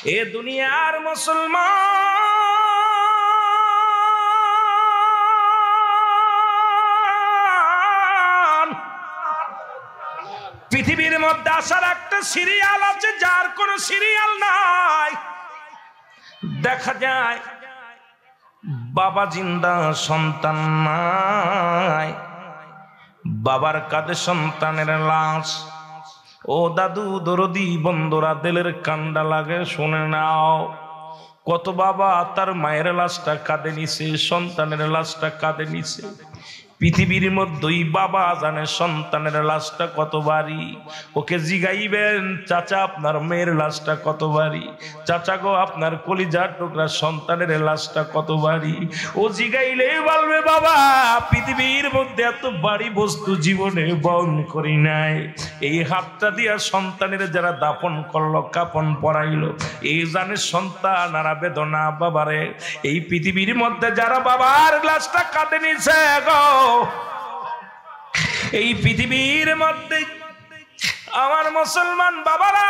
এ দুনিয়ার মুসলমান, পৃথিবীর মধ্যে আসার একটা সিরিয়াল আছে যার কোনো সিরিয়াল নাই। দেখা যায় বাবা জিন্দা, সন্তান নাই, বাবার কাঁধে সন্তানের লাশ। ও দাদু দরদি বন্ধুরা, দিলের কান্ডা লাগে, শুনে নাও। কত বাবা তার মায়ের লাশটা কাঁধে নিছে, সন্তানের লাশটা কাঁধে নিছে। পৃথিবীর মধ্যেই বাবা জানে সন্তানের লাশটা কত ভারী। ওকে জিগাইবেন, চাচা আপনার মেয়ের লাশটা কত ভারী, চাচা গো আপনার কলিজার টুকরা সন্তানের লাশটা কত ভারী। ও জিগাইলেই বলবে বাবা পৃথিবীর মধ্যে এত ভারী বস্তু জীবনে বহন করি নাই। এই হাতটা দিয়া সন্তানের যারা দাফন করলো, কাফন পরাইলো, এই জানে সন্তান আর বেদনা বাবারে। এই পৃথিবীর মধ্যে যারা বাবার লাশটা কাঁধে নিছে গো, এই পৃথিবীর মধ্যে আমার মুসলমান বাবারা,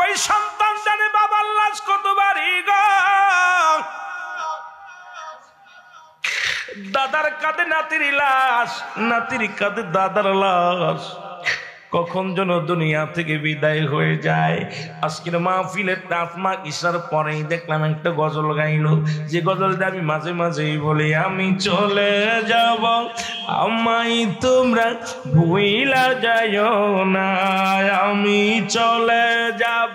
ওই সন্তান জানে বাবার লাশ কত ভারী গো। দাদার কাঁধে নাতির লাশ, নাতির কাঁধে দাদার লাশ, কখন যেন দুনিয়া থেকে বিদায় হয়ে যায়। আজকের মাহফিলের আত্মা ইশার পরেই দেখলাম একটা গজল গাইলো, যে গজলটা আমি মাঝে মাঝেই বলি, আমি চলে যাব আমায় তোমরা ভুইলা যাইও না, আমি চলে যাব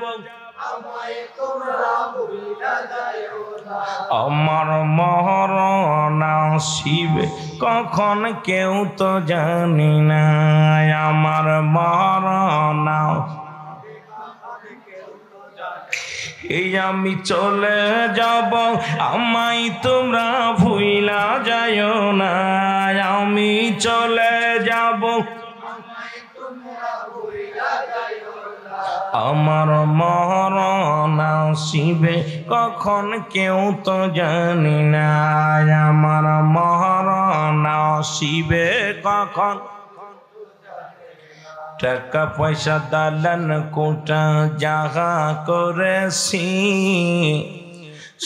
আমার মরণ আসিবে কখন কেউ তো জানি না, আমার মরণ এই আমি চলে যাব আমায় তোমরা ভুইলা যাইও না, আমি চলে যাব আমার মরণ আসিবে কখন কেউ তো জানি না, আমার মরণ আসিবে কখন। টাকা পয়সা দালান কোটা যাহা করেছি,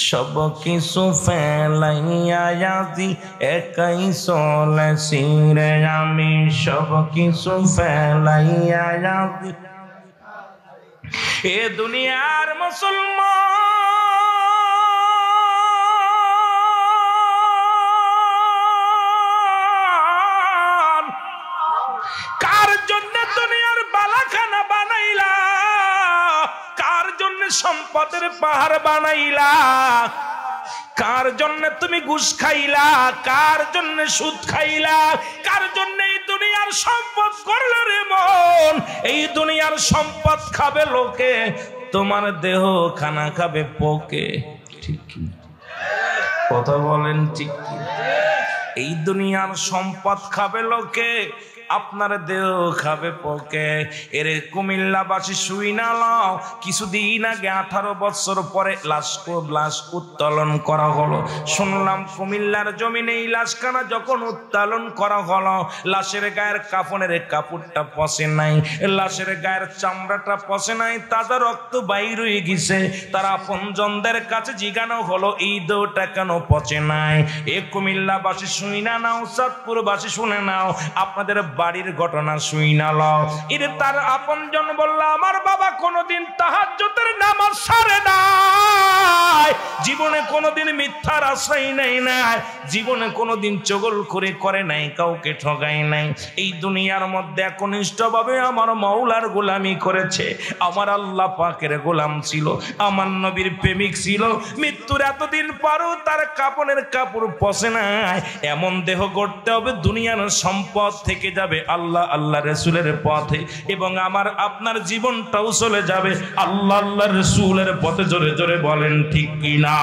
সব কিছু ফেলাইয়া আজি একাই চলেছি রে, আমি সব কিছু ফেলাইয়া আজি। এ দুনিয়ার মুসলমান, কার জন্য দুনিয়ার বালাখানা বানাইলা, কার জন্য সম্পদের পাহাড় বানাইলা, কার জন্য তুমি ঘুষ খাইলা, কার জন্য সুদ খাইলা, কার জন্য এই দুনিয়ার সম্পদ করলে রে মন। এই দুনিয়ার সম্পদ খাবে লোকে, তোমার দেহ খানা খাবে পোকে। ঠিক কি কথা বলেন? ঠিক কি? এই দুনিয়ার সম্পদ খাবে লোকে, আপনার দেহ খাবে পোকে। এর কুমিল্লাবাসী শুই না লও, কিছুদিন আগে 18 বছর পরে লাশ উত্তোলন করা হলো। শুনলাম কুমিল্লার জমিনে এই লাশখানা যখন উত্তোলন করা হলো, লাশের গায়ের কাফনের কাপড়টা পচে নাই, লাশের গায়ের চামড়াটা পচে নাই, তাজা রক্ত বাইর হয়ে গেছে। তারা আপনজনদের কাছে জিজ্ঞানো হলো এই দেহটা কেন পচে নাই। এ কুমিল্লাবাসী শুই না নাও, চাঁদপুরবাসী শুনে নাও, আপনাদের বাড়ির ঘটনা শুই না লও। এর তার আপনজন বলল, আমার বাবা কোনোদিন তাহাজ্জুদের নামাজ ছাড়ে নাই, জীবনে কোনোদিন মিথ্যার আশ্রয় নেয় নাই, জীবনে কোনোদিন চগলখড়ি করে নাই, কাউকে ঠগায় নাই। এই দুনিয়ার মধ্যে একনিষ্ঠভাবে আমার মাওলার গোলামি করেছে, আমার আল্লাহ পাকের গোলাম ছিল, আমার নবীর প্রেমিক ছিল। মৃত্যুর এতদিন পরও তার কাপনের কাপড় পচে নাই। এমন দেহ গড়তে হবে দুনিয়ার সম্পদ থেকে যাবে আল্লাহ আল্লাহ রাসূলের পথে, এবং আমার আপনার জীবনটাও চলে যাবে আল্লাহ আল্লাহ রাসূলের পথে। জোরে জোরে বলেন ঠিক কিনা?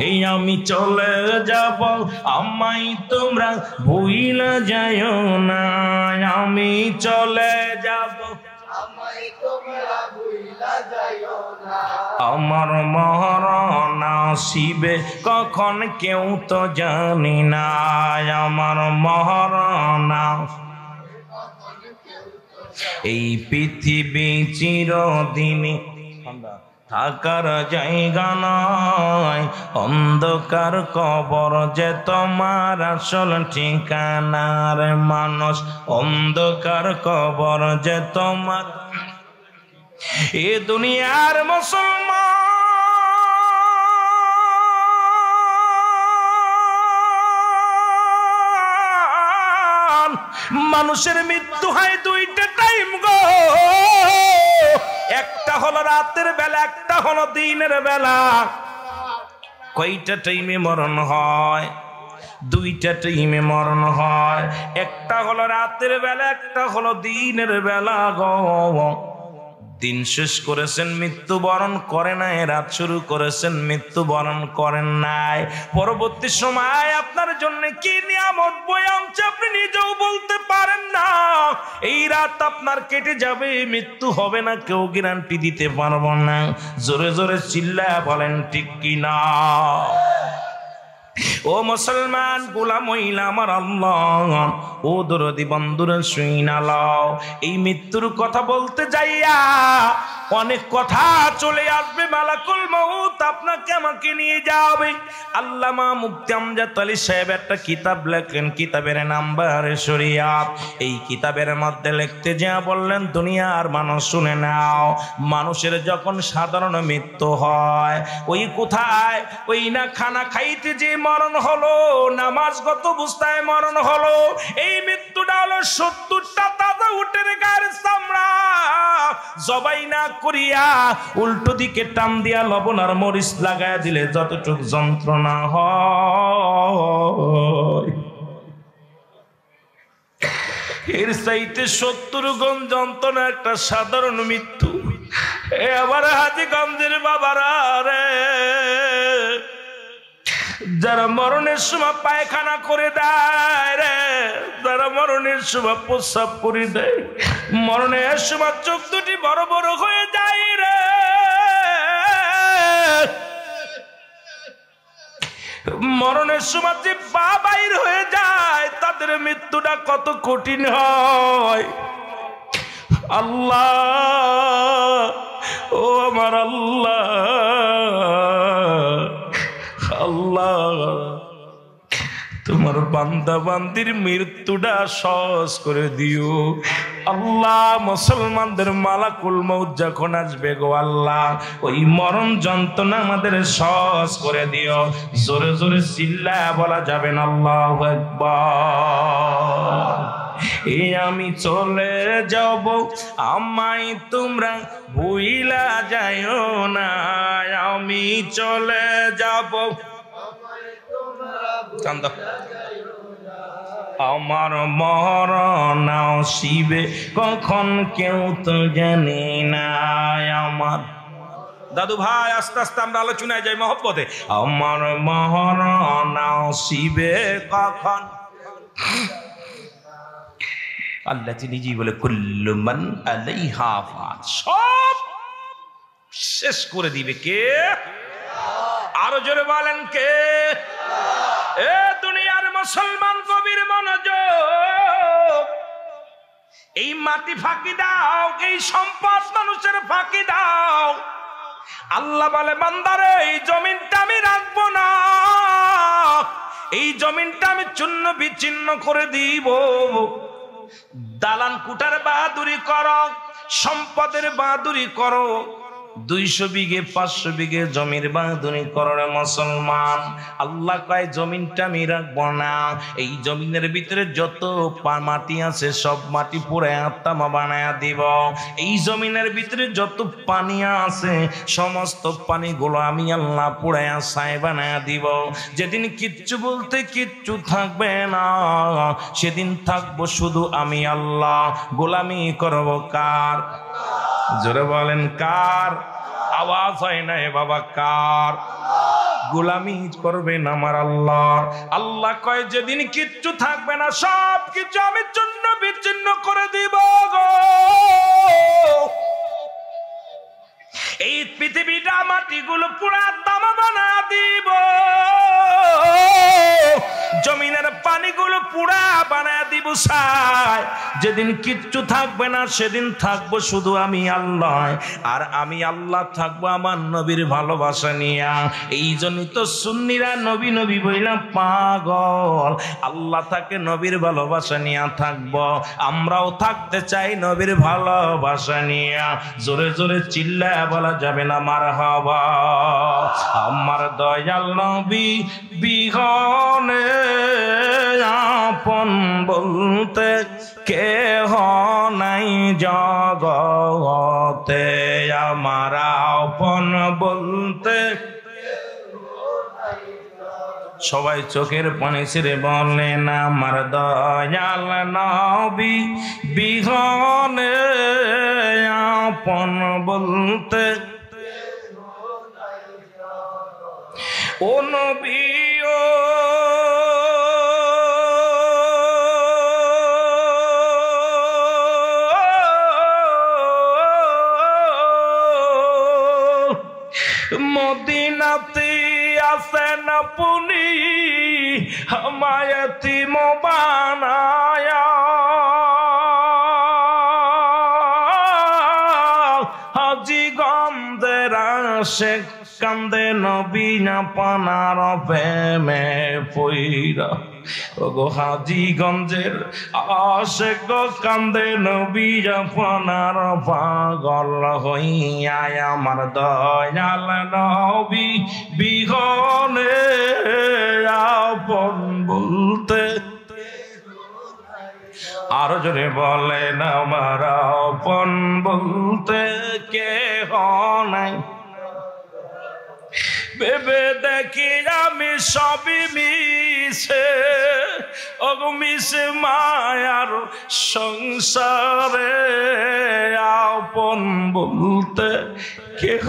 এই আমি চলে যাব আমায় তোমরা ভুইলা যাইও না, আমি চলে যাব আমার মরণ আসিবে কখন কেউ তো জানি না, আমার মরণ। এই পৃথিবী চিরদিনই থাকার জায়গা নয়, অন্ধকার কবর যে তোমার আসল ঠিকানার মানুষ, অন্ধকার কবর যে তোমার। এ দুনিয়ার মুসলমান, মানুষের মৃত্যু হয় দুইটা টাইম গো, একটা হলো রাতের বেলা, একটা হলো দিনের বেলা। কয়টা টাইমে মরণ হয়? দুইটা টাইমে মরণ হয়, একটা হলো রাতের বেলা, একটা হলো দিনের বেলা গো। দিন শেষ করেছেন, মৃত্যুবরণ করে নাই, রাত শুরু করেছেন, মৃত্যুবরণ করেন নাই। পরবর্তী সময় আপনার জন্য কি নিয়ামত বয়ে আনছে আপনি নিজেও বলতে পারেন না। এই রাত আপনার কেটে যাবে, মৃত্যু হবে না, কেউ গ্যারান্টি দিতে পারবো না। জোরে জোরে চিল্লায়া বলেন ঠিক কি না? ও মুসলমান গোলাম হইলা আমার আল্লাহ, ও দরদি বন্ধুরা শুইনা লও, এই মৃত্যুর কথা বলতে যাইয়া অনেক কথা চলে আসবে। মালাকুল মউত আপনাকে আমাকে নিয়ে যাবে। আল্লামা মুফতি আমজাদ আলী সাহেব একটা কিতাব লেখেন, কিতাবের নাম বারে শরিয়াত। এই কিতাবের মধ্যে লিখতে যা বললেন, দুনিয়ার মানুষ শুনে নাও, মানুষের যখন সাধারণ মৃত্যু হয়, ওই কোথায়, ওই না খানা খাইতে যে মরণ হলো, নামাজগত অবস্থায় মরণ হলো, এই মৃত্যুটা হলো 70টা তাজা উটের গায়ের চামড়া জবাই না করিয়া উল্টো দিকে টান দিয়া লবণ আর মরিচ লাগায়া দিলে যতটুকু যন্ত্রণা হয়, এর চাইতে 70 গুণ যন্ত্রণা একটা সাধারণ মৃত্যু। এবার হাজীগঞ্জের বাবারা রে, যারা মরণের সময় পায়খানা করে দেয় রে, যারা মরণের সময় প্রস্রাব করে দেয়, মরণের সময় চোখ দুটি বড় বড় হয়ে যায় রে, মরণের সময় যে পা বাইর হয়ে যায়, তাদের মৃত্যুটা কত কঠিন হয়। আল্লাহ, ও আমার আল্লাহ, আল্লাহ তোমার বান্দা বান্দির মৃত্যুটা সহজ করে দিও আল্লাহ। মুসলমানদের মালাকুল মউত যখন আসবে গো আল্লাহ, ওই মরণ যন্ত্রণা আমাদের সহজ করে দিও। জোরে জোরে চিল্লায়া বলা যাবে না আল্লাহু আকবার। আমি চলে যাব, আমায় তোমরা ভুইলা যাইও না, আমি চলে যাব, আমার মরণ আসিবে কখন কেউ তো জানি না। আমার দাদু ভাই আস্তে আস্তে আমরা আলোচনায় যাই মহব্বতে। আমার মরণ আসিবে কখন, আল্লাহ নিজেই বলে কুল্লু মান আলাইহা ফান, সব শেষ করে দিবে কে? আরো জোরে বলেন কে? এ দুনিয়ার মুসলমান গভীর মনোযোগ, এই মাটি ফাঁকি দাও, এই সম্পদ মানুষের ফাঁকি দাও। আল্লাহ বলে বান্দারে, এই জমিনটা আমি রাখবো না, এই জমিনটা আমি চূর্ণ বিচ্ছিন্ন করে দিব। দালান কুটার বাহাদুরি করো, সম্পদের বাহাদুরি করো, 200 বিঘে 500 বিঘে জমির বাহাদুরি করো রে মুসলমান। আল্লাহ কয় জমিনটা আমি রাখবো না, এই জমিনের ভিতরে যত মাটি আছে সব মাটি পুড়ে আত্মা বানায়া দিব। এই জমিনের ভিতরে যত পানি আছে সমস্ত পানিগুলো আমি আল্লাহ পুড়ে ছাই বানায়া দিব। যেদিন কিচ্ছু বলতে কিচ্ছু থাকবে না, সেদিন থাকবো শুধু আমি আল্লাহ। গোলামি করব কার? জোরে বলেন কার? আওয়াজ হয় না বাবা, কার? গোলামি করবেন আমার আল্লাহ। আল্লাহ কয় যেদিন কিচ্ছু থাকবে না, সব কিছু আমি চূর্ণ বিচ্ছিন্ন করে দিব গো। এই পৃথিবীটা মাটিগুলো পুরা তামা বানা দিব, জমিনের পানি বাড়িগুলো পুরা বানায় দিব ছাই। যেদিন কিচ্ছু থাকবে না সেদিন থাকবো শুধু আমি আল্লাহ, আর আমি আল্লাহ থাকবো আমার নবীর ভালোবাসা নিয়া। এই জন্যই তো সুন্নিরা নবী নবী বইলা পাগল। আল্লাহ থাকে নবীর ভালোবাসা নিয়া থাকবো, আমরাও থাকতে চাই নবীর ভালোবাসা নিয়া। জোরে জোরে চিল্লায় বলা যাবে না মারহাবা। আমার দয়াল নবী বিহনে আপন বলতে কেহ নাই জগতে, আমার আপন বলতে। সবাই চোখের পানি ছেড়ে বলেন আমার দয়াল নবী বিহনে আপন বলতে। ও নবী ও মদিনাতে আসেন আপনি আমায় এতিম বানায়া, হাজি গন্ধের আশেক কান্দে নবী না পানার প্রেমে পইরা। ওগো হাজিগঞ্জের আশেক কান্দে নবী পানার পাগল হইয়া, আমার দয়াল নবী বিহনে আপন বলতে। আরো জোরে বলেন আমার আপন বলতে কেহ নাই। ভেবে দেখি আমি সবই মিশে, ওগো মিশে মায়ার সংসারে, আপন বলতে কেহ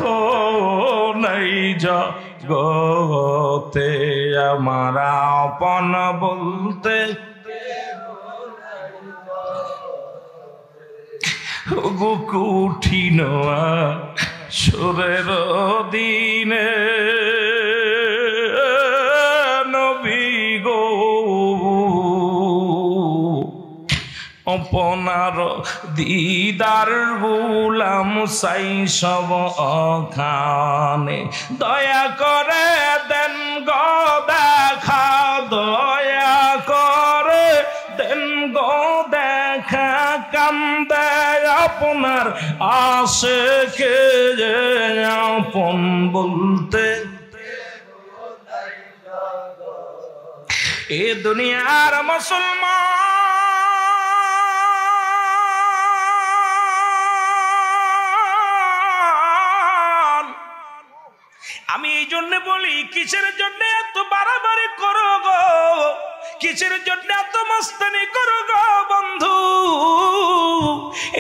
নাই জগতে, আমার আপন বলতে। ওগো কঠিন সুরের দিনে নবী গো আপনার দিদার গোলাম চাই সব অখানে, দয়া করে দেন গো দেখা, দয়া করে দেন গো দেখা, কান্দে আপনার আশেকে আপন বলতে। এ দুনিয়ার মুসলমান, আমি এই জন্য বলি কিসের জন্য এত বাড়াবাড়ি করো গো, কিসের জন্য এত মস্তানি করো গো বন্ধু।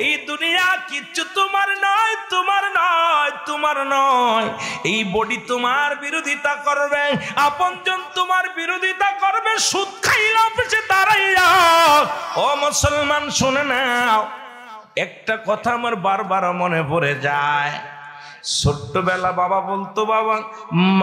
এই দুনিয়া কিচ্ছু তোমার নয়, তোমার নয়, তোমার নয়। এই বডি তোমার বিরোধিতা করবে, আপনজন তোমার বিরোধিতা করবে, সুদ খাইলা অফিসে দাঁড়াইয়া। ও মুসলমান শুনে নাও, একটা কথা আমার বারবার মনে পড়ে যায়। ছোট্টবেলা বাবা বলতো, বাবা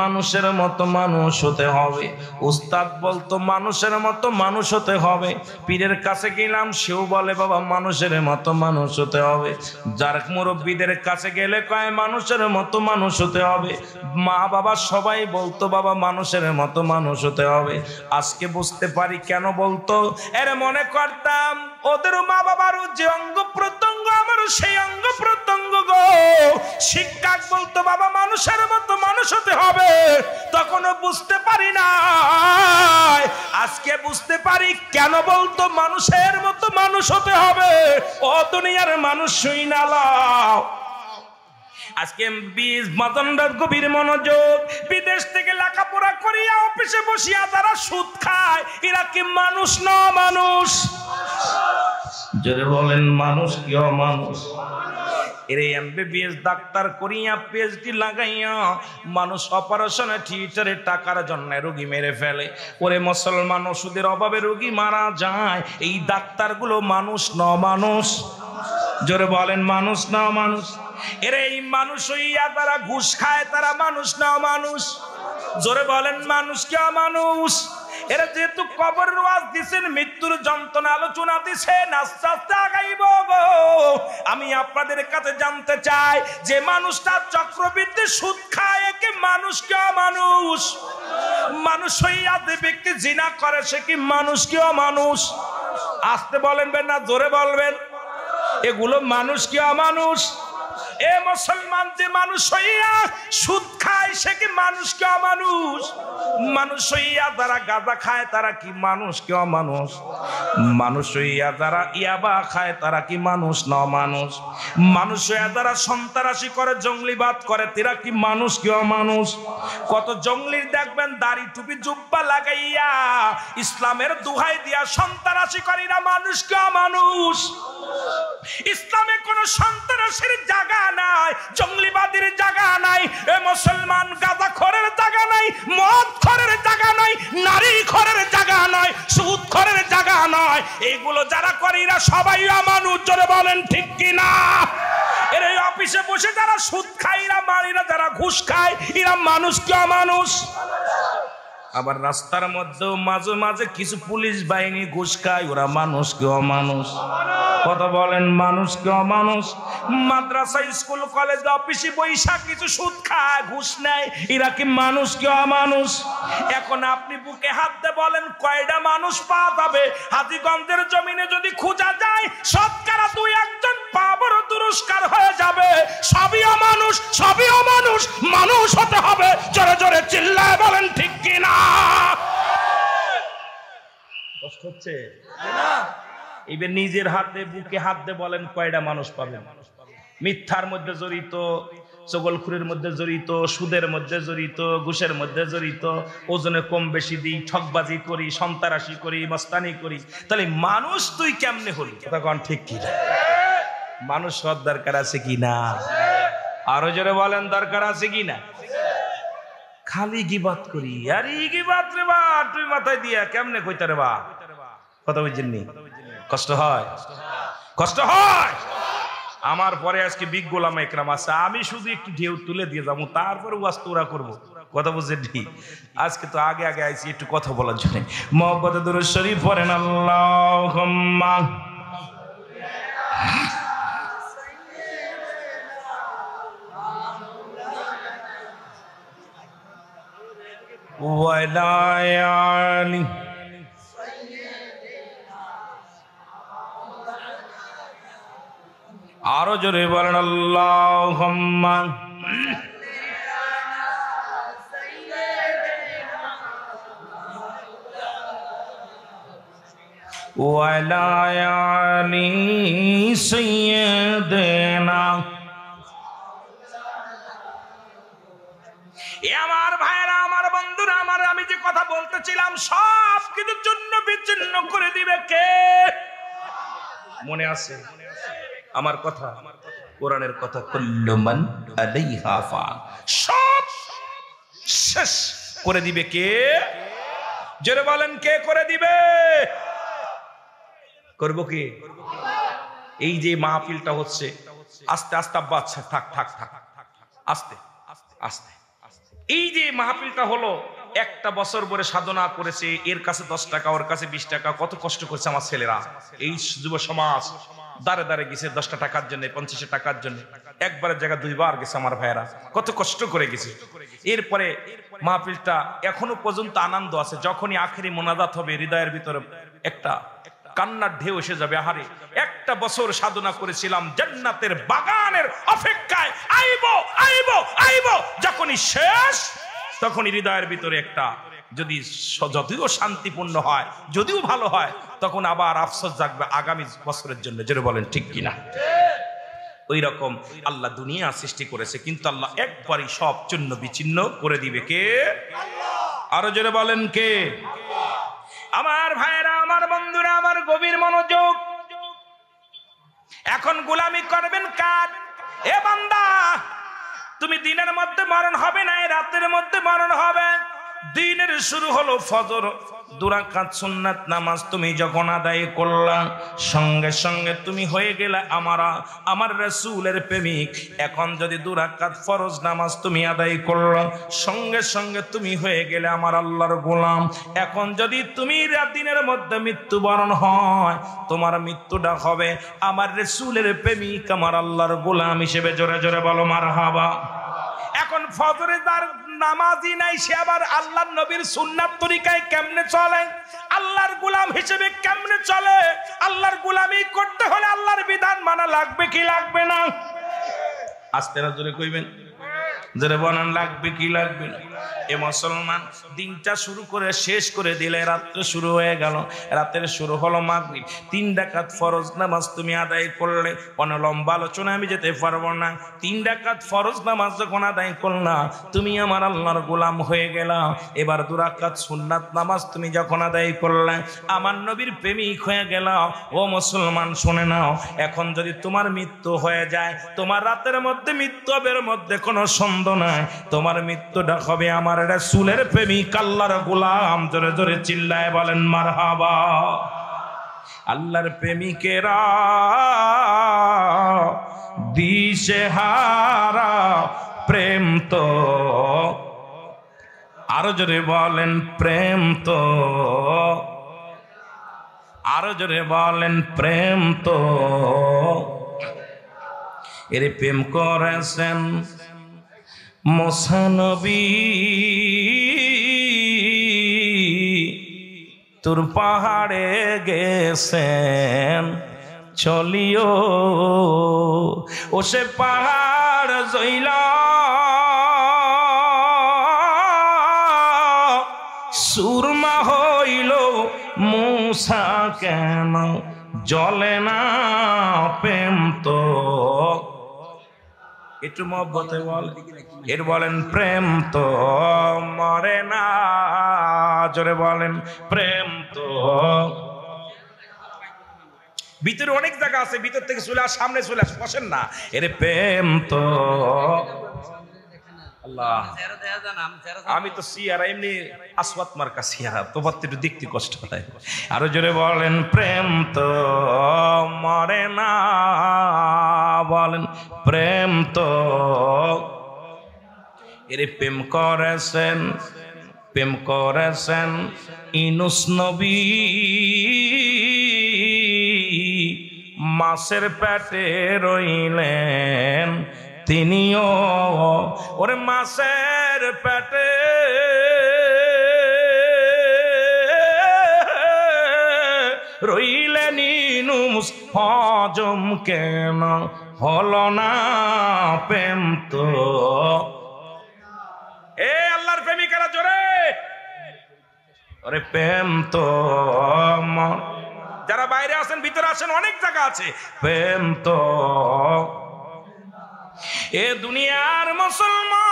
মানুষের মতো মানুষ হতে হবে। উস্তাদ বলতো মানুষের মতো মানুষ হতে হবে। পীরের কাছে গেলাম, সেও বলে বাবা মানুষের মতো মানুষ হতে হবে। যার মুরব্বীদের কাছে গেলে কয় মানুষের মতো মানুষ হতে হবে। মা বাবা সবাই বলতো বাবা মানুষের মতো মানুষ হতে হবে। আজকে বুঝতে পারি কেন বলতো। এর মনে করতাম ওদের মা বাবারও যে অঙ্গ প্রত্যঙ্গ আমারও সেই অঙ্গ প্রত্যঙ্গ গো। শিক্ষা বলতো বাবা মানুষের মতো মানুষ হতে হবে, তখনও বুঝতে পারি না। আজকে বুঝতে পারি কেন বলতো মানুষের মতো মানুষ হতে হবে। ও দুনিয়ার মানুষ শুই না লাও। আজকে মাদনদার গভীর মনোযোগ, বিদেশ থেকে লেখাপড়া করিয়া অফিসে বসিয়া তারা সুদ খায়, এরা কি মানুষ না মানুষ? জোরে বলেন মানুষ কি অমানুষ? এর এমবিবিএস ডাক্তার করিয়া পিএইচডি লাগাইয়া মানুষ অপারেশনে থিয়েটারে টাকার জন্য রোগী মেরে ফেলে। ওরে মুসলমান, ওষুধের অভাবে রোগী মারা যায়। এই ডাক্তারগুলো মানুষ না মানুষ? জোরে বলেন মানুষ না মানুষ? এর এই মানুষ হইয়া তারা ঘুষ খায়, তারা মানুষ না মানুষ? জোরে বলেন মানুষ কি অমানুষ? এরা যেহেতু কবরের ওয়াজ দিছেন, মৃত্যুর যন্ত্রণা আলোচনা দিছেন, আস্তে আস্তে আগাইব গো। আমি আপনাদের কাছে জানতে চাই, যে মানুষটা চক্রবৃদ্ধি সুদ খায় একে মানুষ কি অমানুষ? মানুষ হইয়া যে ব্যক্তি জিনা করে সে কি মানুষ কি অমানুষ? আস্তে বলেন না জোরে বলবেন? এগুলো মানুষ কি অমানুষ? এ মুসলমান, যে মানুষ হইয়া সুদ খায় সে কি মানুষ কি অমানুষ? মানুষ হইয়া যারা গাঁজা খায় তারা কি মানুষ কি অমানুষ? মানুষ হইয়া যারা ইয়াবা খায় তারা কি মানুষ না অমানুষ? মানুষ হইয়া যারা সন্ত্রাসী করে, জঙ্গলিবাদ করে, তারা কি মানুষ কি অমানুষ? কত জঙ্গলির দেখবেন দাড়ি টুপি জুব্বা লাগাইয়া ইসলামের দুহাই দিয়া সন্ত্রাসী করে, না মানুষ কি অমানুষ? ইসলামে কোন সন্ত্রাসীর জায়গা নাই, জঙ্গলিবাদীর জায়গা নাই। এ মুসলমান, গাঁজাখোরের জায়গা নাই, মদখোরের জায়গা নাই, নারীখোরের জায়গা নাই, সুদখোরের জায়গা নাই। এগুলো যারা করে এরা সবাই অমানুষ। জোরে বলেন ঠিক কিনা? এর এই অফিসে বসে যারা সুদ খায় এরা, মারিরা যারা ঘুষ খায় এরা মানুষ কি অমানুষ? আবার রাস্তার মধ্যেও মাঝে মাঝে কিছু পুলিশ বাহিনী ঘুষ খায়, ওরা মানুষ কি অমানুষ? কথা বলেন মানুষ কি অমানুষ? মাদ্রাসা, স্কুল, কলেজ, অফিসে বৈশা কিছু সুদ খায়, ঘুষ নেয়, এরা কি মানুষ কি অমানুষ? এখন আপনি বুকে হাত দিয়ে বলেন কয়টা মানুষ পাওয়া যাবে? হাজীগঞ্জের জমিনে যদি খোঁজা যায় শতকরা 2-1 পা বড় দুরস্কার হয়ে যাবে। সবই অমানুষ, সবই অমানুষ। মানুষ হতে হবে। জোরে জোরে চিল্লায় বলেন ঠিক কিনা? কষ্ট হচ্ছে না? এবার নিজের হাতে বুকে হাত দিয়ে বলেন কয়টা মানুষ পাবেন? মিথ্যার মধ্যে জড়িত, চগলখুরের মধ্যে জড়িত, সুদের মধ্যে জড়িত, ঘুষের মধ্যে জড়িত, ওজনে কম বেশি দিই, ঠকবাজি করি, সন্ত্রাসী করি, মস্তানি করি, তাহলে মানুষ তুই কেমনে হলি? তখন ঠিক কিনা? মানুষ হওয়ার দরকার আছে কিনা? আরো জোরে বলেন দরকার আছে কিনা? খালি গিবাত করি, আর ই গিবাত রে বা তুই মাথায় দিয়া কেমনে কইতা রে বা? কথা বুঝছেন নি? কষ্ট হয়, কষ্ট হয়। আমার পরে আজকে বিগ গোলাম একরাম আছে, আমি শুধু একটু ঢেউ তুলে দিয়ে যাবো, তারপরে ওয়াজ তোরা করবো। কথা বুঝছেন নি? আজকে তো আগে আগে আইছি একটু কথা বলার জন্য। মুহাব্বতে দুরূদ শরীফ পড়েন আল্লাহুম্মা ওয়ালা আলি আরো জোরে বলেন আল্লাহুম্মা ওয়ালা আলি সাইয়্যিদিনা। আমার ভাইরা, আমার বন্ধুরা, আমার আমি যে কথা বলতেছিলাম সব কিছুর জন্য বিচ্ছিন্ন করে দিবে কে? মনে আছে আমার কথা? কোরআনের কথা, কুল্লু মান আলাইহা ফান, সব শেষ করে দিবে কে? জোরে বলেন কে করে দিবে? করব কে? এই যে মাহফিলটা হচ্ছে, আস্তে আস্তে বাচ্চা থাক থাক থাক আস্তে আস্তে। এই যে মাহফিলটা হলো, একটা বছর ধরে সাধনা করেছে, এর কাছে 10 টাকা, ওর কাছে 20 টাকা, কত কষ্ট করছে আমার ছেলেরা। এই যুব সমাজ দাঁড়ে দাঁড়ে গেছে 10টা টাকার জন্য, 50 টাকার জন্য, একবারের জায়গা 2 বার গেছে আমার ভাইয়েরা, কত কষ্ট করে গেছে। এরপরে মাহফিলটা এখনো পর্যন্ত আনন্দ আছে। যখনই আখেরি মোনাজাত হবে, হৃদয়ের ভিতরে একটা কান্নার ঢেউ এসে যাবে। আহারে, একটা বছর সাধনা করেছিলাম, জান্নাতের বাগানের অপেক্ষায়, আইবো আইবো আইবো। যখনই শেষ, তখনই হৃদয়ের ভিতরে একটা, যদি যদিও শান্তিপূর্ণ হয়, যদিও ভালো হয়, তখন আবার আফসোস জাগবে আগামী বছরের জন্য। যেটা বলেন ঠিক কিনা? ওই রকম আল্লাহ দুনিয়া সৃষ্টি করেছে, কিন্তু আল্লাহ একবারই সব চূর্ণ বিচ্ছিন্ন করে দিবে কে? আরো জোরে বলেন কে? আমার ভাইরা, আমার বন্ধুরা, আমার গভীর মনোযোগ। এখন গোলামি করবেন কার? এ বান্দা, তুমি দিনের মধ্যে মরণ হবে না, রাতের মধ্যে মরণ হবে। দিনের শুরু হলো ফজর, 2 রাকাত সুন্নাত নামাজ তুমি যখন আদায় করলা, সঙ্গে সঙ্গে তুমি হয়ে গেলে আমার রাসূলের প্রেমিক। এখন যদি 2 রাকাত ফরজ নামাজ তুমি আদায় করলা, সঙ্গে সঙ্গে তুমি হয়ে গেলে আমার আল্লাহর গোলাম। এখন যদি তুমি দিনের মধ্যে মৃত্যুবরণ হয়, তোমার মৃত্যুটা হবে আমার রাসূলের প্রেমিক, আমার আল্লাহর গোলাম হিসেবে। জোরে জোরে বলো মারহাবা। এখন ফজরে যার নামাজি নাই, সে আবার আল্লাহর নবীর সুন্নাত তরিকায় কেমনে চলে? আল্লাহর গোলাম হিসেবে কেমনে চলে? আল্লাহর গোলামি করতে হলে আল্লাহর বিধান মানা লাগবে কি লাগবে না? আস্তে না জোরে কইবেন, জোরে বলেন লাগবে কি লাগবে না? এ মুসলমান, দিনটা শুরু করে শেষ করে দিলে রাত্রে শুরু হয়ে গেল। রাতের শুরু হলো মাগরিব, 3 রাকাত ফরজ নামাজ তুমি আদায় করলে। কোনো লম্বা আলোচনা আমি যেতে পারবো না। 3 রাকাত ফরজ নামাজ যখন আদায় করলা, তুমি আমার আল্লাহর গোলাম হয়ে গেলা। এবার 2 রাকাত সুন্নাত নামাজ তুমি যখন আদায় করলে, আমার নবীর প্রেমিক হয়ে গেল। ও মুসলমান শুনে নাও, এখন যদি তোমার মৃত্যু হয়ে যায়, তোমার রাতের মধ্যে মৃত্যু হবে, এর মধ্যে কোনো সন্দেহ নাই। তোমার মৃত্যুটা হবে আমার রাসূলের প্রেমিক, আল্লাহর গোলাম। জোরে জোরে চিল্লায় বলেন মারহাবা। আল্লাহর প্রেমিকেরা দিশেহারা প্রেম তো, আরো জোরে বলেন প্রেম তো, আরো জোরে বলেন প্রেম তো। এর প্রেম করেছেন মুসা নবী, তোর পাহাড়ে গেছেন চলিও, ও সে পাহাড় জইলা সুরমা হইল, মুসা কেন জ্বলে না প্রেম তো? একটু মহব্বতে বল, এর বলেন প্রেম তো মরে না। জোরে বলেন প্রেম তো। ভিতরে অনেক জায়গা আছে, ভিতর থেকে চলে আস, সামনে চলে আস, বসেন না। এর প্রেম তো আল্লাহ। আমি তো সিয়ারা এমনি আসওয়াত মার্কা সিয়ারা, তোমার তো একটু দেখতে কষ্ট হয়। আরো জোরে বলেন প্রেম তো মরে না, বলেন প্রেম তো। এর প্রেম করেছেন ইউনূস নবী, মাছের পেটে রইলেন তিনিও। ওরে মাছের পেটে রইলেন ইউনূস, হজম কেন হলো না প্রেম তো? এ আল্লাহর প্রেমিকেরা জোরে, ওরে প্রেম তো। যারা বাইরে আছেন ভিতরে আসেন, অনেক জায়গা আছে। প্রেম তো। এ দুনিয়ার মুসলমান,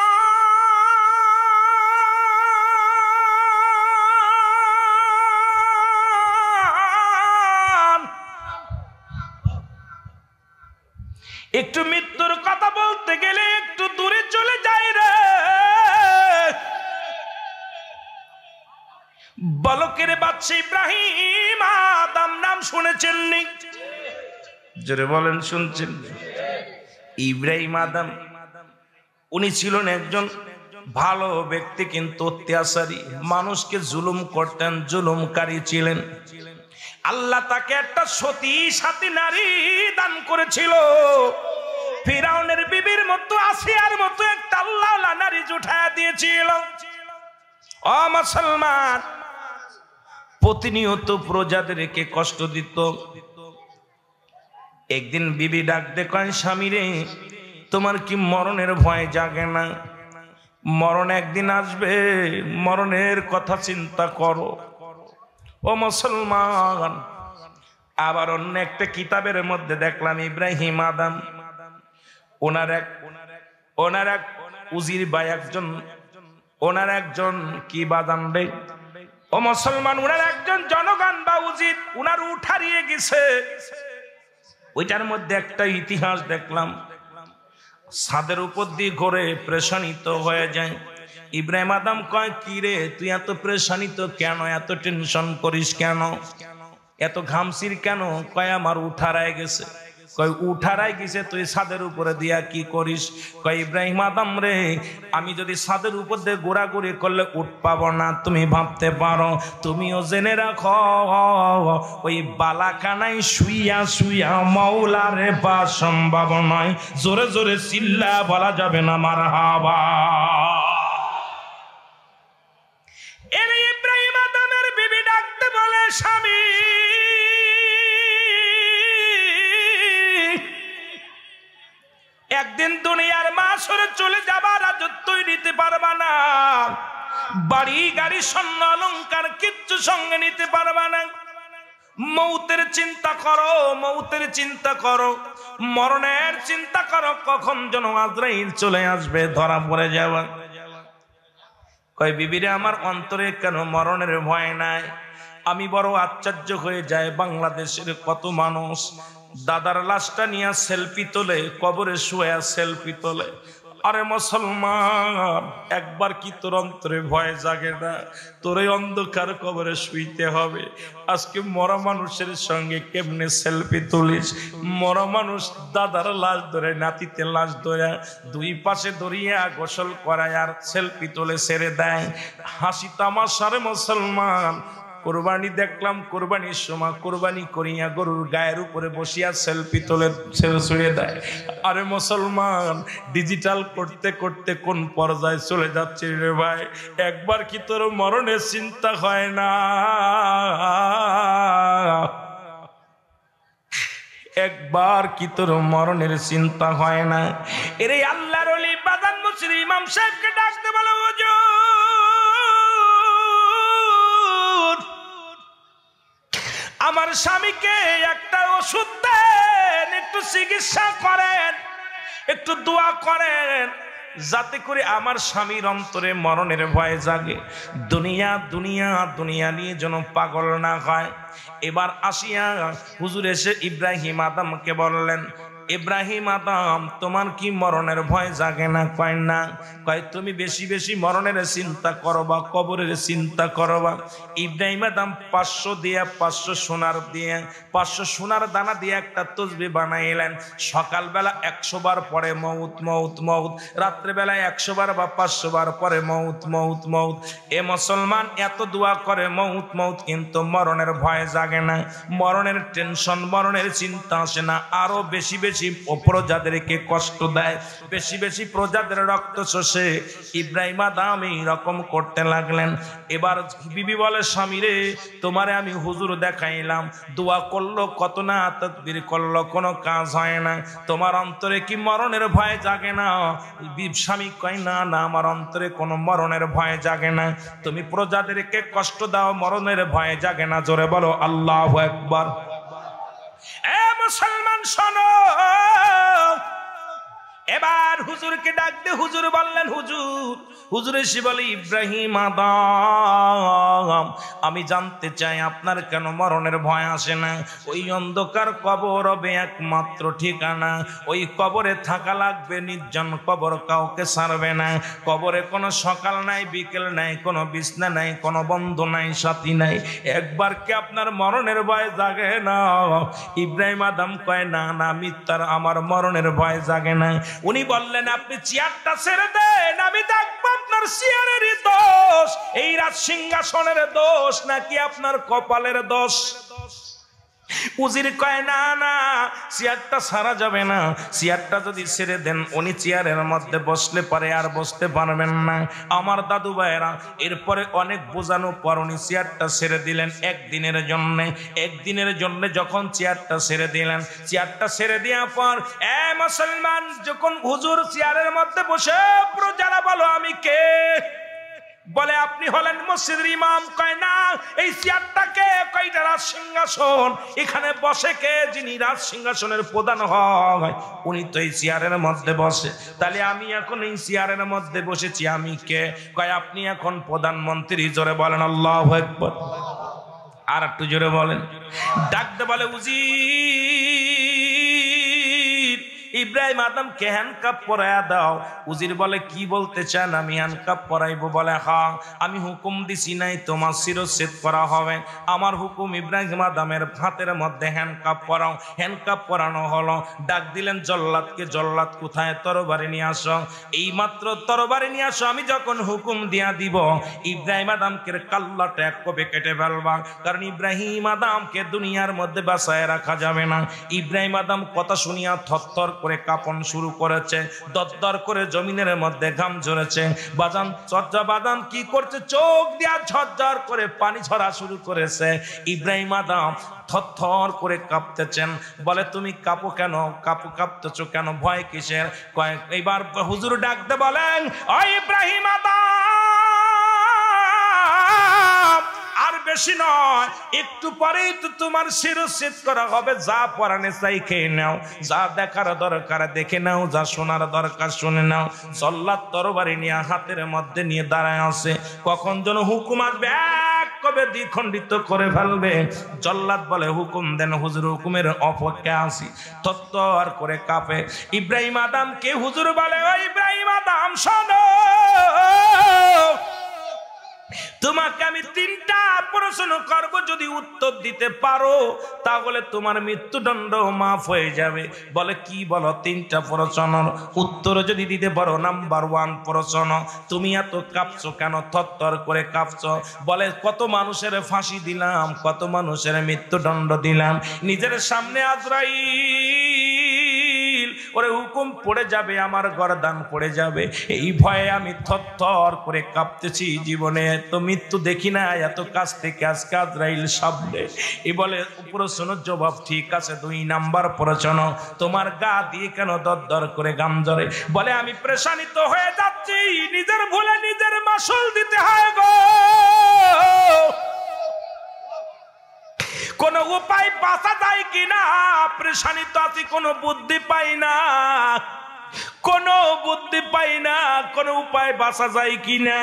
একটু মৃত্যুর কথা বলতে গেলে একটু দূরে চলে যায় রে। বলকের বাদশা ইব্রাহিম আদম নাম শুনেছেননি? জোরে বলেন শুনছেন? ইব্রাহিম আদম, উনি ছিলেন একজন ভালো ব্যক্তি, কিন্তু অত্যাচারী, মানুষকে জুলুম করতেন, জুলুমকারী ছিলেন। আল্লাহ তাকে একটা সতী সাথী নারী দান করেছিল। ফিরাউনের বিবির মতো, আসিয়ার মতো একটা আল্লাহওয়ালা নারী জুটায়া দিয়েছিল। ও মুসলমান, প্রতিনিয়ত প্রজাদেরকে কষ্ট দিত। একদিন বিবি ডাক দেখায়, স্বামী রে, তোমার কি মরণের ভয় জাগে না? মরণ একদিন আসবে, মরণের কথা চিন্তা করো। ও মুসলমান, আবার অন্য একটা কিতাবের মধ্যে দেখলাম ইব্রাহিম আদম, ওনার এক উজির বা ওনার একজন কি বাদাম রে, ও মুসলমান, ওনার একজন জনগণ বা উজির, ওনার উট হারিয়ে গেছে। ওইটার মধ্যে একটা ইতিহাস দেখলাম, ছাদের উপর দিয়ে ঘুরে প্রেষণিত হয়ে যায়। ইব্রাহিম আদম কয় কি রে তুই এত পরেশানিত কেন, এত টেনশন করিস কেন, এত ঘামছির কেন? কয় আমার উঠারায় গেছে। কয় উঠারায় গেছে তুই ছাদের উপরে দিয়া কি করিস? কয় ইব্রাহিম আদম রে আমি যদি ছাদের উপর দিয়ে ঘোরাঘুরি করলে উঠ পাবো না। তুমি ভাবতে পারো, তুমিও জেনে রাখো ওই বালাখানায় শুইয়া শুইয়া মাওলারে পা সম্ভব নয়। জোরে জোরে চিল্লা বলা যাবে না মারহাবা। ইব্রাহিম আদমের বিবি ডাকতে বলে স্বামী একদিন দুনিয়ার মাসরে চলে যাবার রাজত্বই নিতে পারবা না, বাড়ি গাড়ি স্বর্ণ অলংকার কিচ্ছু সঙ্গে নিতে পারবা না। মৌতের চিন্তা করো, মৌতের চিন্তা করো, মরণের চিন্তা করো, কখন যেন আজরাইল চলে আসবে, ধরা পড়ে যাবা। কয় বিবিরে আমার অন্তরে কেন মরণের ভয় নাই? আমি বড় আশ্চর্য হয়ে যায়, বাংলাদেশের কত মানুষ দাদার লাশটা নিয়ে সেলফি তোলে, কবরে শুয়ে সেলফি তোলে। আরে মুসলমান, একবার কি তোর অন্তরে ভয় জাগে না? তোর এই অন্ধকার কবরে শুইতে হবে। আজকে মরা মানুষের সঙ্গে কেমনে সেলফি তুলিস? মরা মানুষ দাদার লাশ ধরে, নাতিতে লাশ ধরে, দুই পাশে ধরিয়া গোসল করায় আর সেলফি তোলে ছেড়ে দেয়। হাসি তামাশার মুসলমান। কোরবানি দেখলাম, কোরবানির সময় কোরবানি করিয়া গরুর গায়ের উপরে বসিয়া সেলফি তোলে ছুঁড়ে দেয়। আরে মুসলমান, ডিজিটাল করতে করতে কোন পর্যায়ে চলে যাচ্ছে রে ভাই? একবার কি তোর মরণের চিন্তা হয় না? একবার কি তোর মরণের চিন্তা হয় না? এরে আল্লাহর ওলি বাদান মুসরি ইমাম সাহেবকে ডাকতে বলো, আমার স্বামীকে একটা ওষুধ দেন, একটু চিকিৎসা করেন, একটু দোয়া করেন, যাতে করে আমার স্বামীর অন্তরে মরণের ভয় জাগে, দুনিয়া দুনিয়া দুনিয়া নিয়ে যেন পাগল না হয়। এবার আসিয়া হুজুর এসে ইব্রাহিম আদমকে বললেন, ইব্রাহিম আদম তোমার কি মরণের ভয় জাগে না? কয় না। কয় তুমি বেশি বেশি মরণের চিন্তা করবা, কবরের চিন্তা করবা। ইব্রাহিম আদম 500 দিয়া 500 সোনার দিয়ে 500 সোনার দানা দিয়ে একটা তসবিহ বানাইলেন। সকালবেলা 100 বার পরে মউত মউত মউত, রাত্রেবেলায় 100 বার বা 500 বার পরে মউত মউত মউত। এ মুসলমান এত দোয়া করে মউত মউত, কিন্তু মরণের ভয় জাগে না, মরণের টেনশন, মরণের চিন্তা আসে না। আরো বেশি বেশি প্রজাদেরকে কষ্ট দেয়, বেশি বেশি প্রজাদের রক্ত শোষে। ইব্রাহিম আদম এইরকম করতে লাগলেন। এবার বিবি বলে, স্বামী রে তোমারে আমি হুজুর দেখাইলাম, দোয়া করলো কত না, তাকবীর করলো, কোনো কাজ হয় না। তোমার অন্তরে কি মরণের ভয় জাগে না? স্বামী কয় না না, আমার অন্তরে কোনো মরণের ভয় জাগে না। তুমি প্রজাদেরকে কষ্ট দাও, মরণের ভয় জাগে না। জোরে বলো আল্লাহু আকবার। এ মুসলমান শোনো, এবার হুজুরকে ডাক দে। হুজুর বললেন, হুজুর এসে বলে, ইব্রাহিম আদম আমি জানতে চাই আপনার কেন মরণের ভয় আসে না? ওই অন্ধকার কবর হবে একমাত্র ঠিকানা, ওই কবরে থাকা লাগবে, নির্জন কবর, কাউকে ছাড়বে না। কবরে কোনো সকাল নাই, বিকেল নাই, কোনো বিছনা নাই, কোনো বন্ধু নাই, সাথী নাই। একবার কি আপনার মরণের ভয় জাগে না? ইব্রাহিম আদম কয় না না, মিথ্যার, আমার মরণের ভয় জাগে না। উনি বললেন, আপনি চেয়ারটা ছেড়ে দেন, আমি দেখবো আপনার চেয়ারেরই দোষ, এই রাজ সিংহাসনের দোষ নাকি আপনার কপালের দোষ। উজির কয় না না, চেয়ারটা ছাড়া যাবে না, চেয়ারটা যদি ছেড়ে দেন উনি চেয়ারের মধ্যে বসলে পারে আর বসতে পারবেন না। আমার দাদু ভাইয়েরা এরপরে অনেক বোঝানো পর উনি চেয়ারটা ছেড়ে দিলেন একদিনের জন্য। একদিনের জন্য যখন চেয়ারটা ছেড়ে দিলেন, চেয়ারটা ছেড়ে দেওয়ার পর এ মুসলমান, যখন হুজুর চেয়ারের মধ্যে বসে, প্রজারা বলো আমি কে? বলে আপনি হলেন মসজিদের ইমাম। কয় না, এই চেয়ারটাকে, কয়টা রাজ সিংহাসন, এখানে বসে কে? যিনি রাজ সিংহাসনের প্রধান হয় উনি তো এই চেয়ারের মধ্যে বসে। তাহলে আমি এখন এই চেয়ারের মধ্যে বসেছি, আমি কে? কয় আপনি এখন প্রধানমন্ত্রী। জোরে বলেন আল্লাহু আকবার। আর একটু জোরে বলেন। ডাকতে বলে, উজির ইব্রাহিম আদমকে হ্যান্ডকাপ পরাইয়া দাও। উজির বলে কি বলতে চান, আমি হ্যান্ডকাপ পরাইবো? বলে হ্যাঁ, আমি হুকুম দিছি নাই তোমার শিরচ্ছেদ করা হবে, আমার হুকুম ইব্রাহিম আদমের হাতের মধ্যে হ্যান্ডকাপ পরাও। হ্যান্ডকাপ পরানো হলো। ডাক দিলেন জল্লাদকে, জল্লাদ কোথায়, তরবারি নিয়ে আসো। এই মাত্র তরবারি নিয়ে আসো, আমি যখন হুকুম দিয়া দিব ইব্রাহিম আদমকে কাল্লাটা এক কবে কেটে ফেলবা, কারণ ইব্রাহিম আদমকে দুনিয়ার মধ্যে বাঁচায় রাখা যাবে না। ইব্রাহিম আদম কথা শুনিয়া থরথর করে কাঁপন শুরু করেছে, দরদর করে জমিনের মধ্যে ঘাম ঝরেছে। বাজান চর্চা বাদাম কি করছে, চোখ দিয়া ঝরঝর করে পানি ঝরা শুরু করেছে। ইব্রাহিম আদম থরথর করে কাঁপতেছেন। বলে তুমি কাঁপো কেন, কাঁপতেছো কেন, ভয় কিসের? এইবার হুজুর ডাকতে বলেন, ও ইব্রাহিম আদম, আর বেশি নয়, একটু পরেই তো তোমার শিরচ্ছেদ করা হবে। যা পরানে চাই খেয়ে নাও, যা দেখার দরকার দেখে নাও, যা শোনার দরকার শুনে নাও। জল্লাদ তরবারি নিয়ে হাতের মধ্যে নিয়ে দাঁড়ায় আছে, কখন যেন হুকুম আসবে, এক কবে দ্বিখণ্ডিত করে ফেলবে। জল্লাদ বলে হুকুম দেন। হুজুর হুকুমের অপেক্ষা আছি। তত্তর করে কাঁপে ইব্রাহিম আদমকে হুজুর বলে, ও ইব্রাহিম আদম শোনো, তোমাকে আমি তিনটা প্রশ্ন করব, যদি উত্তর দিতে পারো তাহলে তোমার মৃত্যুদণ্ড মাফ হয়ে যাবে। বলে কি, বলো। তিনটা প্রশ্ন উত্তর যদি দিতে পারো, নাম্বার 1 প্রশ্ন, তুমি এত কাঁপছো কেন, থরথর করে কাঁপছো? বলে কত মানুষের ফাঁসি দিলাম, কত মানুষের মৃত্যুদণ্ড দিলাম, নিজের সামনে আজরাইল ওরে হুকুম পড়ে যাবে, আমার গর্দান পড়ে যাবে, এই ভয়ে আমি থরথর করে কাঁপতেছি। জীবনে এত মৃত্যু দেখি না, এত কাছ থেকে আজকে আজরাইল সামনে। এই বলে প্রশ্নের জবাব ঠিক আছে। 2 নাম্বার প্রশ্ন, তোমার গা দিয়ে কেন দরদর করে গাম জ্বরে? বলে আমি পেরেশানিত হয়ে যাচ্ছি, নিজের ভুলে নিজের মাসুল দিতে হয় গো, কোন উপায় বাঁচা যায় কিনা, পেরেশানিত আছি, কোনো বুদ্ধি পাই না, কোনো বুদ্ধি পাই না, কোনো উপায় বাঁচা যায় কিনা,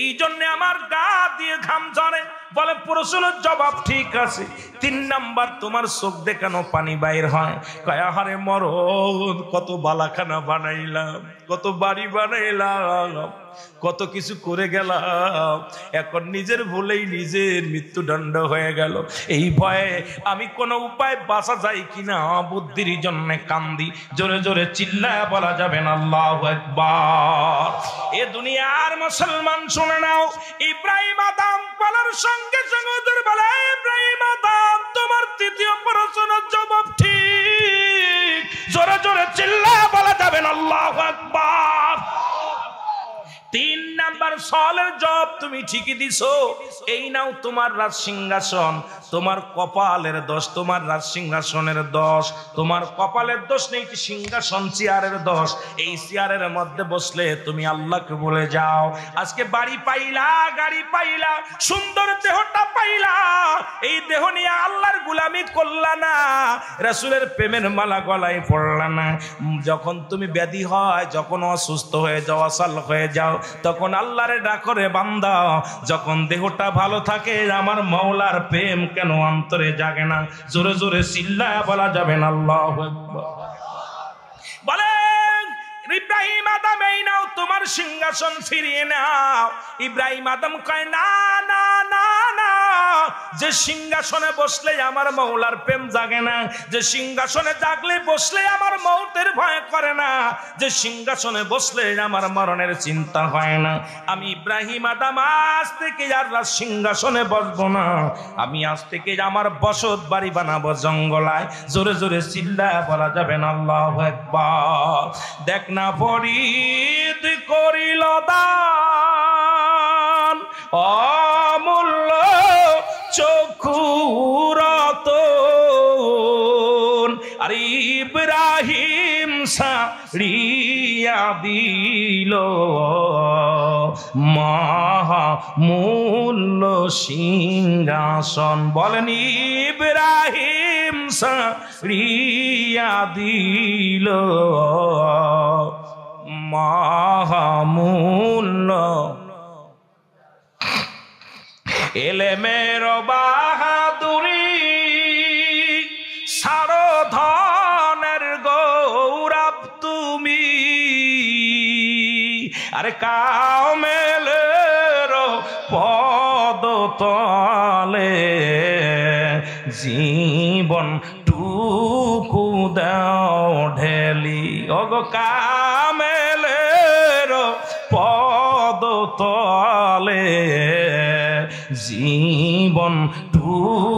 এই জন্য আমার গা দিয়ে ঘাম ঝরে। বলে প্রশ্নের জবাব ঠিক আছে। 3 নাম্বার, তোমার চোখ দিয়ে কেন পানি বাইর হয়? কয় আহারে মরদ, কত বালাখানা বানাইলাম, কত বাড়ি বানাইলাম, কত কিছু করে গেলাম, এখন নিজের ভুলেই নিজের মৃত্যুদণ্ড হয়ে গেল। এই ভয়ে আমি কোনো উপায় বাঁচা যায় কিনা বুদ্ধির জন্য কান্দি। জোরে জোরে চিল্লায় বলা যাবে না আল্লাহু আকবার। এ দুনিয়ার মুসলমান শুনে নাও, ইব্রাহিম আদম বলার সঙ্গে সঙ্গে ওদের বলে, ইব্রাহিম আদম তোমার তৃতীয় প্রশ্নের জবাব ঠিক। জোরে জোরে চিল্লায় বলা যাবে না আল্লাহু আকবার। 3 নাম্বার সওয়ালের জবাব তুমি ঠিকই দিছো। এই নাও তোমার রাজ সিংহাসন, তোমার কপালের দোষ, তোমার রাজ সিংহাসনের দোষ, তোমার কপালের দোষ নেই, সিংহাসন চেয়ারের দোষ। এই চেয়ারের মধ্যে বসলে তুমি আল্লাহকে বলে যাও। আজকে বাড়ি পাইলা, গাড়ি পাইলা, সুন্দর দেহটা পাইলা, এই দেহ নিয়ে আল্লাহর গোলামি করলা না, রাসূলের প্রেমের মালা গলায় পড়লা না। যখন তুমি ব্যাধি হয়, যখন অসুস্থ হয়ে যাও, অসাল হয়ে যাও, তখন আল্লাহরে ডাকো রে বান্দা। যখন দেহটা ভালো থাকে, আমার মাওলার প্রেম কেন অন্তরে জাগে না? জোরে জোরে চিল্লায়া বলা যাবে না আল্লাহু আকবার। বলেন ইব্রাহিম আদম, এই নাও তোমার সিংহাসন ফিরিয়ে নাও। ইব্রাহিম আদম কয় না না না না, যে সিংহাসনে বসলে আমার মাওলার প্রেম জাগে না, যে সিংহাসনে জাগলে বসলে আমার মৌতের ভয় করে না, যে সিংহাসনে বসলে আমার মরণের চিন্তা হয় না, আমি ইব্রাহিম আদম আজ থেকে আর সিংহাসনে বসবো না, আমি আজ থেকে আমার বসত বাড়ি বানাবো জঙ্গলায়। জোরে জোরে চিল্লায় বলা যাবে না আল্লাহু আকবার। দেখ না ফরিদ করিল দান, অমূল্য চক্ষুরতন, আর ইব্রাহিম সারিয়া দিল মহামূল্য সিংহাসন। বলেন ইব্রাহিম সারিয়া দিল মহামূল্য। এলেমের বাহাদুরি, সারধনের গৌরব, আর কামেলের পদ তলে জীবন টুকু দাও ঢেলি। ওগো কামেলের পদ তলে জীবন টুকু